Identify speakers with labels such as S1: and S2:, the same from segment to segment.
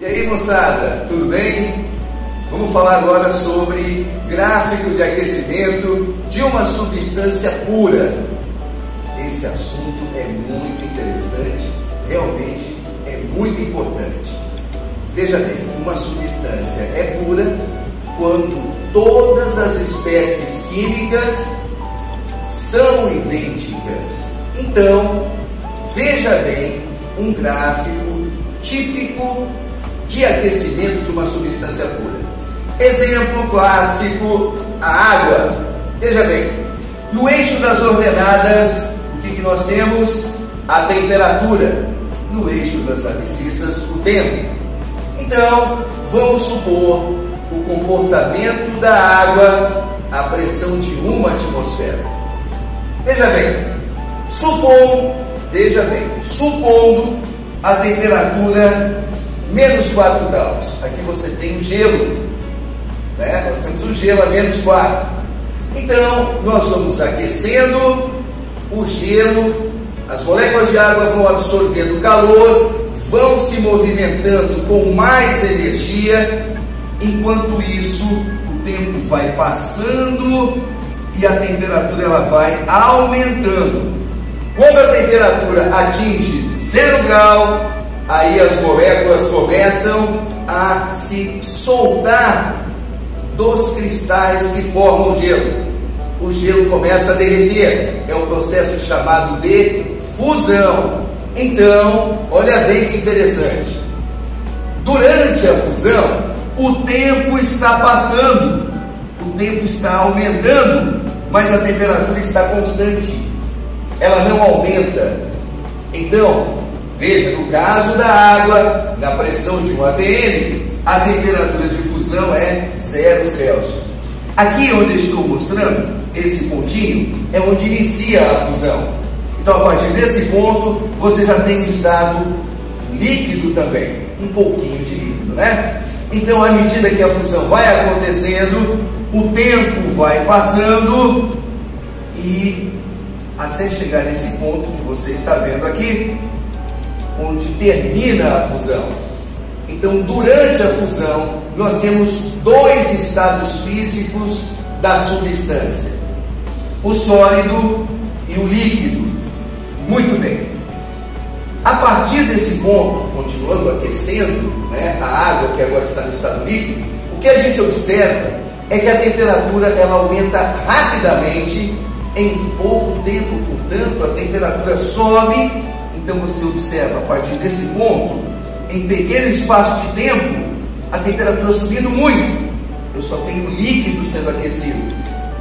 S1: E aí, moçada, tudo bem? Vamos falar agora sobre gráfico de aquecimento de uma substância pura. Esse assunto é muito interessante, realmente é muito importante. Veja bem, uma substância é pura quando todas as espécies químicas são idênticas. Então, veja bem um gráfico típico de aquecimento de uma substância pura. Exemplo clássico, a água. Veja bem, no eixo das ordenadas, o que nós temos? A temperatura. No eixo das abscissas, o tempo. Então, vamos supor o comportamento da água à pressão de 1 atmosfera. Veja bem, supondo a temperatura menos 4 graus. Aqui você tem o gelo, né? Nós temos o gelo a menos 4. Então, nós vamos aquecendo o gelo, as moléculas de água vão absorvendo calor, vão se movimentando com mais energia. Enquanto isso, o tempo vai passando e a temperatura ela vai aumentando. Quando a temperatura atinge 0 grau, aí as moléculas começam a se soltar dos cristais que formam o gelo. O gelo começa a derreter, é um processo chamado de fusão. Então, olha bem que interessante. Durante a fusão, o tempo está passando, o tempo está aumentando, mas a temperatura está constante, ela não aumenta. Então, veja, no caso da água, na pressão de 1 atm, a temperatura de fusão é 0 Celsius. Aqui onde estou mostrando, esse pontinho, é onde inicia a fusão. Então, a partir desse ponto, você já tem um estado líquido também, um pouquinho de líquido, né? Então, à medida que a fusão vai acontecendo, o tempo vai passando e até chegar nesse ponto que você está vendo aqui, onde termina a fusão. Então, durante a fusão, nós temos 2 estados físicos da substância: o sólido e o líquido. Muito bem. A partir desse ponto, continuando aquecendo, né, a água que agora está no estado líquido, o que a gente observa é que a temperatura ela aumenta rapidamente em pouco tempo. Portanto, a temperatura sobe. Então você observa, a partir desse ponto, em pequeno espaço de tempo, a temperatura subindo muito. Eu só tenho líquido sendo aquecido.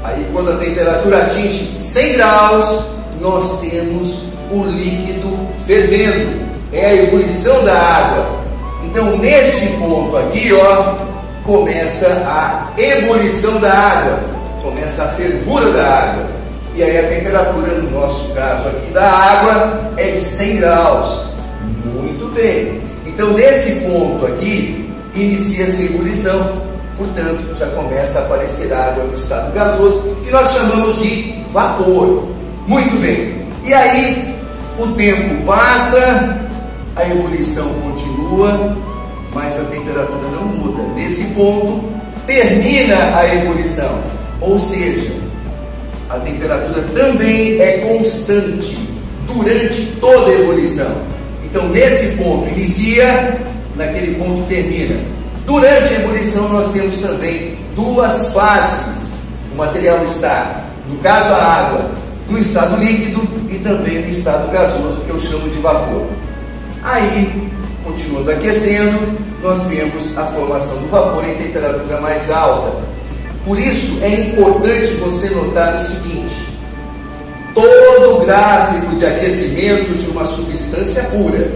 S1: Aí quando a temperatura atinge 100 graus, nós temos o líquido fervendo. É a ebulição da água. Então neste ponto aqui, ó, começa a ebulição da água, começa a fervura da água. E aí a temperatura, no nosso caso aqui da água, é de 100 graus. Muito bem. Então nesse ponto aqui, inicia-se a ebulição. Portanto, já começa a aparecer água no estado gasoso, que nós chamamos de vapor. Muito bem. E aí, o tempo passa, a ebulição continua, mas a temperatura não muda. Nesse ponto, termina a ebulição. Ou seja, a temperatura também é constante durante toda a ebulição. Então, nesse ponto inicia, naquele ponto termina. Durante a ebulição, nós temos também 2 fases. O material está, no caso a água, no estado líquido e também no estado gasoso, que eu chamo de vapor. Aí, continuando aquecendo, nós temos a formação do vapor em temperatura mais alta. Por isso, é importante você notar o seguinte: todo gráfico de aquecimento de uma substância pura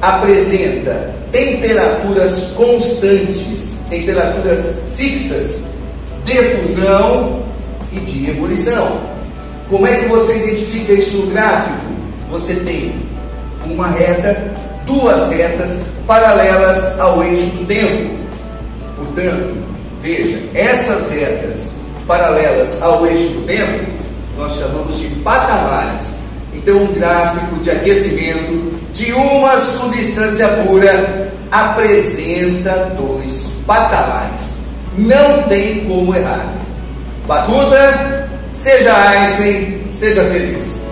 S1: apresenta temperaturas constantes, temperaturas fixas de fusão e de ebulição. Como é que você identifica isso no gráfico? Você tem uma reta, 2 retas paralelas ao eixo do tempo. Portanto, veja, essas retas paralelas ao eixo do tempo nós chamamos de patamares. Então, um gráfico de aquecimento de uma substância pura apresenta dois patamares. Não tem como errar. Batuta, seja Einstein, seja feliz.